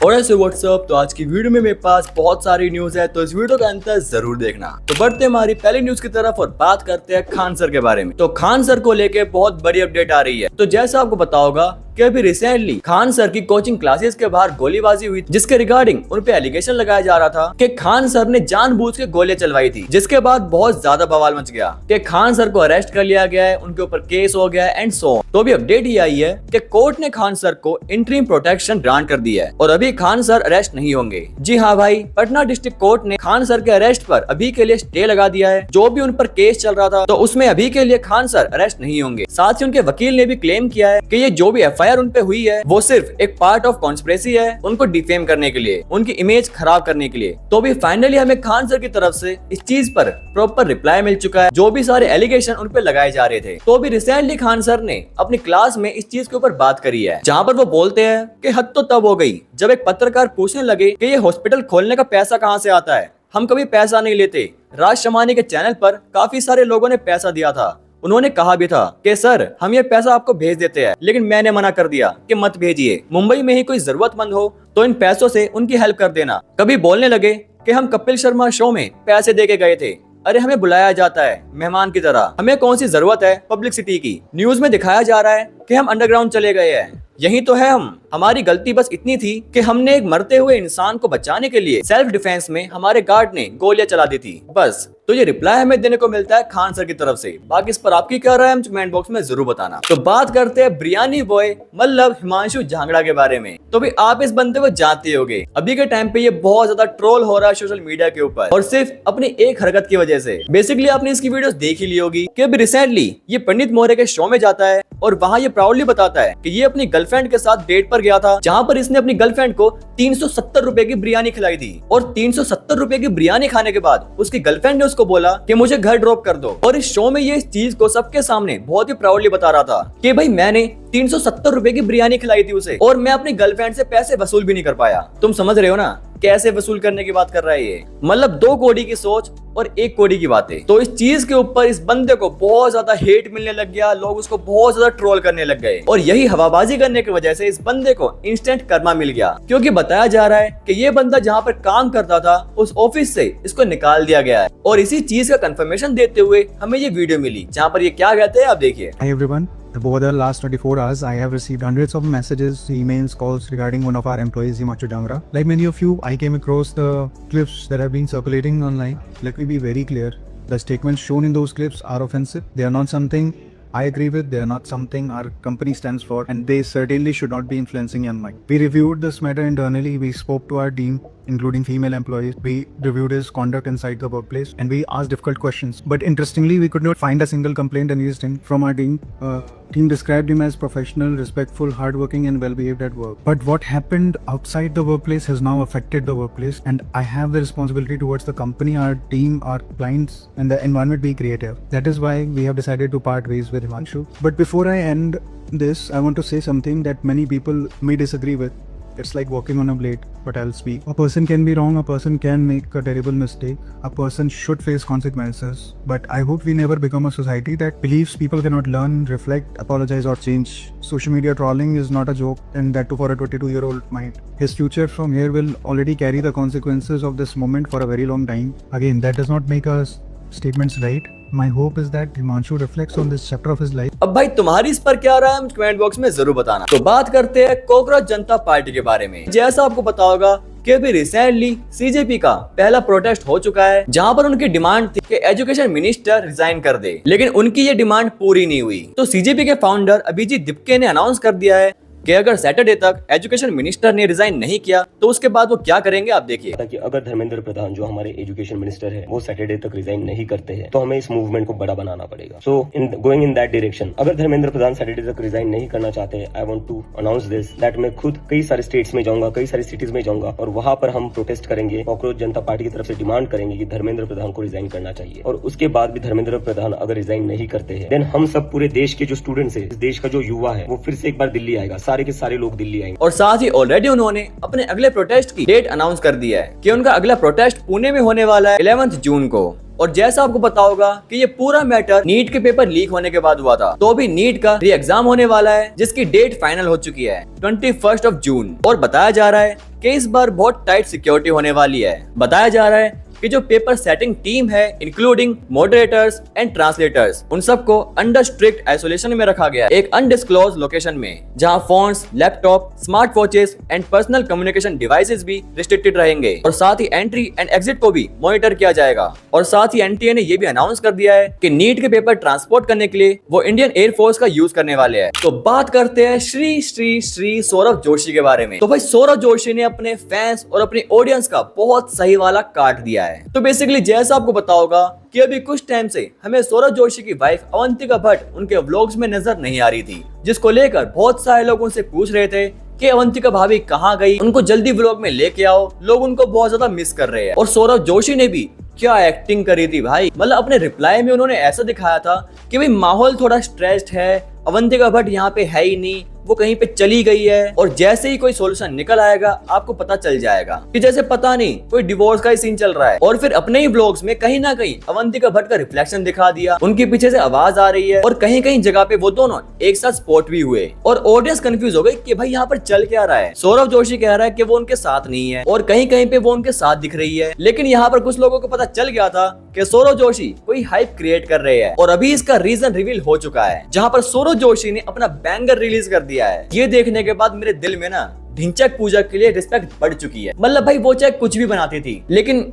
और ऐसे व्हाट्सअप तो आज की वीडियो में मेरे पास बहुत सारी न्यूज है, तो इस वीडियो का अंत जरूर देखना। तो बढ़ते हमारी पहली न्यूज की तरफ और बात करते हैं खान सर के बारे में। तो खान सर को लेके बहुत बड़ी अपडेट आ रही है। तो जैसा आपको पता होगा कि अभी रिसेंटली खान सर की कोचिंग क्लासेस के बाहर गोलीबाजी हुई, जिसके रिगार्डिंग उन पे एलिगेशन लगाया जा रहा था कि खान सर ने जानबूझ के गोलियां चलवाई थी, जिसके बाद बहुत ज्यादा बवाल मच गया कि खान सर को अरेस्ट कर लिया गया है, उनके ऊपर केस हो गया है एंड सो ऑन। तो अभी अपडेट ये आई है कि कोर्ट ने खान सर को इंटरिम प्रोटेक्शन ग्रांट कर दिया है और अभी खान सर अरेस्ट नहीं होंगे। जी हाँ भाई, पटना डिस्ट्रिक्ट कोर्ट ने खान सर के अरेस्ट पर अभी के लिए स्टे लगा दिया है। जो भी उन पर केस चल रहा था तो उसमें अभी के लिए खान सर अरेस्ट नहीं होंगे। साथ ही उनके वकील ने भी क्लेम किया है कि ये जो भी एफआईआर उन पे हुई है वो सिर्फ एक पार्ट ऑफ कॉन्स्पिरेसी है, उनको डिफेम करने के लिए, उनकी इमेज खराब करने के लिए। तो अभी फाइनली हमें खान सर की तरफ से इस चीज पर प्रॉपर रिप्लाई मिल चुका है, जो भी सारे एलिगेशन उन पे लगाए जा रहे थे। तो अभी रिसेंटली खान सर ने अपनी क्लास में इस चीज के ऊपर बात करी है, जहाँ पर वो बोलते हैं कि हद तो तब हो गई जब एक पत्रकार पूछने लगे कि ये हॉस्पिटल खोलने का पैसा कहाँ से आता है, हम कभी पैसा नहीं लेते। राज शमानी के चैनल पर काफी सारे लोगों ने पैसा दिया था, उन्होंने कहा भी था कि सर हम ये पैसा आपको भेज देते हैं, लेकिन मैंने मना कर दिया कि मत भेजिए। मुंबई में ही कोई जरूरतमंद हो तो इन पैसों से उनकी हेल्प कर देना। कभी बोलने लगे कि हम कपिल शर्मा शो में पैसे दे के गए थे। अरे हमें बुलाया जाता है मेहमान की तरह, हमें कौन सी जरूरत है पब्लिसिटी की। न्यूज में दिखाया जा रहा है कि हम अंडरग्राउंड चले गए हैं, यही तो है हम। हमारी गलती बस इतनी थी कि हमने एक मरते हुए इंसान को बचाने के लिए सेल्फ डिफेंस में हमारे गार्ड ने गोलियां चला दी थी, बस। तो ये रिप्लाई हमें देने को मिलता है खान सर की तरफ से। बाकी इस पर आपकी क्या राय है कमेंट बॉक्स में जरूर बताना। तो बात करते हैं बिरयानी बॉय मतलब हिमांशु झांगड़ा के बारे में। तो भी आप इस बंदे को जानते होंगे, अभी के टाइम पे ये बहुत ज्यादा ट्रोल हो रहा है सोशल मीडिया के ऊपर, और सिर्फ अपनी एक हरकत की वजह से। बेसिकली आपने इसकी वीडियोस देख ही ली होगी कि अभी रिसेंटली ये पंडित मौर्य के शो में जाता है और वहाँ ये प्राउडली बताता है कि ये अपनी गर्लफ्रेंड के साथ डेट पर गया था, जहाँ पर इसने अपनी गर्लफ्रेंड को 370 रुपए की बिरयानी खिलाई थी। और 370 रुपए की बिरयानी खाने के बाद उसकी गर्लफ्रेंड ने उसको बोला कि मुझे घर ड्रॉप कर दो। और इस शो में ये इस चीज को सबके सामने बहुत ही प्राउडली बता रहा था कि भाई मैंने 370 रुपए की बिरयानी खिलाई थी उसे, और मैं अपनी गर्लफ्रेंड से पैसे वसूल भी नहीं कर पाया। तुम समझ रहे हो ना कैसे वसूल करने की बात कर रहा है ये। मतलब 2 कौड़ी की सोच और 1 कौड़ी की बातें। तो इस चीज के ऊपर इस बंदे को बहुत ज्यादा हेट मिलने लग गया, लोग उसको बहुत ज्यादा ट्रोल करने लग गए, और यही हवाबाजी करने की वजह से इस बंदे को इंस्टेंट कर्मा मिल गया। क्योंकि बताया जा रहा है कि ये बंदा जहाँ पर काम करता था उस ऑफिस से इसको निकाल दिया गया है, और इसी चीज का कंफर्मेशन देते हुए हमें ये वीडियो मिली, जहाँ पर ये क्या कहते हैं आप देखिए। Hi everyone. Over the last 24 hours, I have received hundreds of messages, emails, calls regarding one of our employees, Himanshu Jhangra. Like many of you, I came across the clips that have been circulating online. Let me be very clear. The statements shown in those clips are offensive. They are not something I agree with. They are not something our company stands for, and they certainly should not be influencing young minds. We reviewed this matter internally. We spoke to our team, including female employees. We reviewed his conduct inside the workplace, and we asked difficult questions. But interestingly, we could not find a single complaint against him from our team. Team described him as professional, respectful, hardworking, and well-behaved at work. But what happened outside the workplace has now affected the workplace, and I have the responsibility towards the company, our team, our clients, and the environment we create. That is why we have decided to part ways with Himanshu. But before I end this, I want to say something that many people may disagree with. It's like walking on a blade, but I'll speak. A person can be wrong, a person can make a terrible mistake, a person should face consequences, but I hope we never become a society that believes people cannot learn, reflect, apologize or change. Social media trolling is not a joke, and that too for a 22-year-old mind. His future from here will already carry the consequences of this moment for a very long time. Again, that does not make us statements right. My hope is that Himanshu reflects on this chapter of his life. अब भाई तुम्हारी इस पर क्या राय है comment box में जरूर बताना। तो बात करते हैं कॉकरोच जनता पार्टी के बारे में। जैसा आपको पता होगा कि अभी रिसेंटली सीजेपी का पहला प्रोटेस्ट हो चुका है, जहां पर उनकी डिमांड थी कि एजुकेशन मिनिस्टर रिजाइन कर दे, लेकिन उनकी ये डिमांड पूरी नहीं हुई। तो सीजेपी के फाउंडर अभिजीत दिपके ने अनाउंस कर दिया है कि अगर सैटरडे तक एजुकेशन मिनिस्टर ने रिजाइन नहीं किया तो उसके बाद वो क्या करेंगे आप देखिए। ताकि अगर धर्मेंद्र प्रधान जो हमारे एजुकेशन मिनिस्टर है वो सैटरडे तक रिजाइन नहीं करते हैं तो हमें इस मूवमेंट को बड़ा बनाना पड़ेगा। So in going in that direction, अगर धर्मेंद्र प्रधान सैटरडे तक रिजाइन नहीं करना चाहते, I want to announce this that मैं खुद कई सारे स्टेट्स में जाऊंगा, कई सारी सिटीज में जाऊंगा, और वहां पर हम प्रोटेस्ट करेंगे। कॉकरोच जनता पार्टी की तरफ से डिमांड करेंगे कि धर्मेंद्र प्रधान को रिजाइन करना चाहिए, और उसके बाद भी धर्मेंद्र प्रधान अगर रिजाइन नहीं करते हैं देन हम सब पूरे देश के जो स्टूडेंट्स है, इस देश का जो युवा है, वो फिर से एक बार दिल्ली आएगा, सारे के सारे लोग दिल्ली आएंगे। और साथ ही ऑलरेडी उन्होंने अपने अगले प्रोटेस्ट की डेट अनाउंस कर दिया है कि उनका अगला प्रोटेस्ट पुणे में होने वाला है 11 जून को। और जैसा आपको पता होगा कि ये पूरा मैटर नीट के पेपर लीक होने के बाद हुआ था, तो अभी नीट का री एग्जाम होने वाला है जिसकी डेट फाइनल हो चुकी है 21 जून। और बताया जा रहा है कि इस बार बहुत टाइट सिक्योरिटी होने वाली है। बताया जा रहा है कि जो पेपर सेटिंग टीम है इंक्लूडिंग मॉडरेटर्स एंड ट्रांसलेटर्स, उन सबको अंडर स्ट्रिक्ट आइसोलेशन में रखा गया है, एक अनडिस्क्लोज लोकेशन में, जहां phones, laptop, smart watches and personal communication devices भी रिस्ट्रिक्टेड रहेंगे। और साथ ही एंट्री एंड एग्जिट को भी मॉनिटर किया जाएगा। और साथ ही एनटीए ने यह भी अनाउंस कर दिया है कि नीट के पेपर ट्रांसपोर्ट करने के लिए वो इंडियन एयरफोर्स का यूज करने वाले हैं। तो बात करते हैं श्री श्री श्री सौरभ जोशी के बारे में। तो भाई सौरभ जोशी ने अपने फैंस और अपनी ऑडियंस का बहुत सही वाला काट दिया है। तो बेसिकली जैसा आपको पता होगा कि अभी कुछ टाइम से हमें सौरभ जोशी की वाइफ अवंतिका भट्ट उनके व्लॉग्स में नजर नहीं आ रही थी, जिसको लेकर बहुत सारे लोग उनसे पूछ रहे थे कि अवंतिका भाभी कहाँ गई, उनको जल्दी व्लॉग में लेके आओ, लोग उनको बहुत ज्यादा मिस कर रहे हैं। और सौरभ जोशी ने भी क्या एक्टिंग करी थी भाई, मतलब अपने रिप्लाई में उन्होंने ऐसा दिखाया था कि भाई माहौल थोड़ा स्ट्रेस्ड है, अवंतिका भट्ट यहाँ पे है ही नहीं, वो कहीं पे चली गई है, और जैसे ही कोई सॉल्यूशन निकल आएगा आपको पता चल जाएगा कि जैसे पता नहीं कोई डिवोर्स का ही सीन चल रहा है। और फिर अपने ही ब्लॉग्स में कहीं ना कहीं अवंतिका भट्ट का रिफ्लेक्शन दिखा दिया, उनके पीछे से आवाज आ रही है, और कहीं कहीं जगह पे वो दोनों एक साथ स्पॉट भी हुए। और ऑडियंस कंफ्यूज हो गई कि भाई यहाँ पर चल क्या रहा है। सौरभ जोशी कह रहा है कि वो उनके साथ नहीं है, और कहीं कहीं पे वो उनके साथ दिख रही है। लेकिन यहाँ पर कुछ लोगों को पता चल गया था कि सौरभ जोशी कोई हाइप क्रिएट कर रहे हैं, और अभी इसका रीजन रिवील हो चुका है, जहाँ पर सौरभ जोशी ने अपना बैंगर रिलीज कर दिया है। ये देखने के बाद मेरे दिल में ना ढिंचक पूजा के लिए रिस्पेक्ट बढ़ चुकी है। मतलब भाई वो चाहे कुछ भी बनाती थी, लेकिन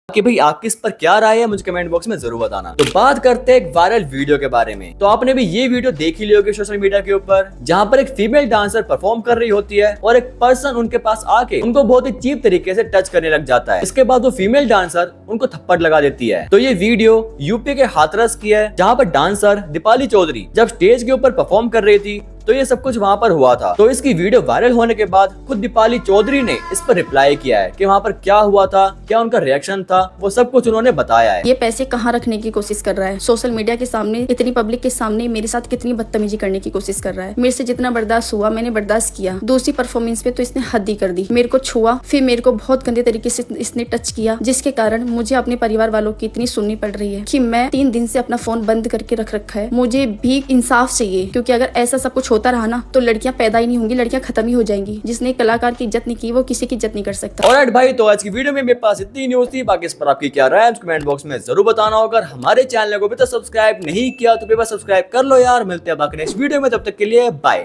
कि भाई आपकी इस पर क्या राय है मुझे कमेंट बॉक्स में जरूर बताना। तो बात करते हैं एक वायरल वीडियो के बारे में। तो आपने भी ये वीडियो देख ही ली होगी सोशल मीडिया के ऊपर, जहां पर एक फीमेल डांसर परफॉर्म कर रही होती है और एक पर्सन उनके पास आके उनको बहुत ही चीप तरीके से टच करने लग जाता है। इसके बाद वो फीमेल डांसर उनको थप्पड़ लगा देती है। तो ये वीडियो यूपी के हाथरस की है, जहाँ पर डांसर दीपाली चौधरी जब स्टेज के ऊपर परफॉर्म कर रही थी तो ये सब कुछ वहाँ पर हुआ था। तो इसकी वीडियो वायरल होने के बाद खुद दीपाली चौधरी ने इस पर रिप्लाई किया है कि वहाँ पर क्या हुआ था, क्या उनका रिएक्शन था, वो सब कुछ उन्होंने बताया है। ये पैसे कहाँ रखने की कोशिश कर रहा है, सोशल मीडिया के सामने, इतनी पब्लिक के सामने मेरे साथ कितनी बदतमीजी करने की कोशिश कर रहा है। मेरे से जितना बर्दाश्त हुआ मैंने बर्दाश्त किया। दूसरी परफॉर्मेंस पे तो इसने हद ही कर दी, मेरे को छुआ, फिर मेरे को बहुत गंदे तरीके से इसने टच किया, जिसके कारण मुझे अपने परिवार वालों की इतनी सुननी पड़ रही है कि मैं 3 दिन से अपना फोन बंद करके रख रखा है। मुझे भी इंसाफ चाहिए, क्योंकि अगर ऐसा सब कुछ होता रहा ना तो लड़कियां पैदा ही नहीं होंगी, लड़कियां खत्म ही हो जाएंगी। जिसने कलाकार की इज्जत नहीं की वो किसी की इज्जत नहीं कर सकता। ऑलराइट भाई, तो आज की वीडियो में मेरे पास इतनी न्यूज थी। बाकी इस पर आपकी क्या राय है कमेंट बॉक्स में जरूर बताना होगा। हमारे चैनल को भी तो सब्सक्राइब नहीं किया तो सब्सक्राइब कर लो यार। मिलते हैं बाकी नेक्स्ट वीडियो में, तब तक के लिए बाय।